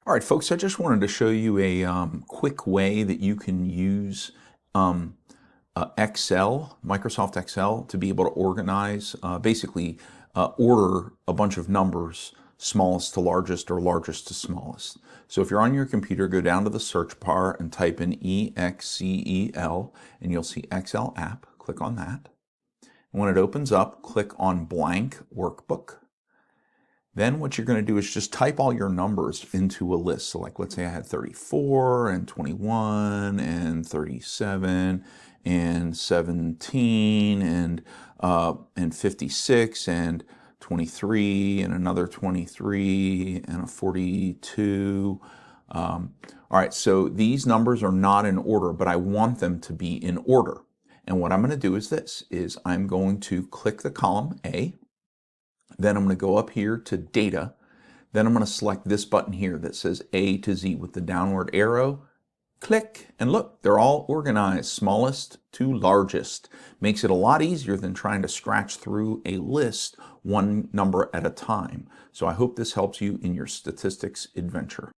All right, folks, I just wanted to show you a quick way that you can use Excel, Microsoft Excel, to be able to organize, basically order a bunch of numbers, smallest to largest or largest to smallest. So if you're on your computer, go down to the search bar and type in EXCEL, and you'll see Excel app. Click on that. And when it opens up, click on blank workbook. Then what you're going to do is just type all your numbers into a list. So like, let's say I had 34 and 21 and 37 and 17 and 56 and 23 and another 23 and a 42. All right, so these numbers are not in order, but I want them to be in order. And what I'm going to do is this, I'm going to click the column A. Then I'm going to go up here to Data. Then I'm going to select this button here that says A to Z with the downward arrow. Click, and look, they're all organized, smallest to largest. Makes it a lot easier than trying to scratch through a list one number at a time. So I hope this helps you in your statistics adventure.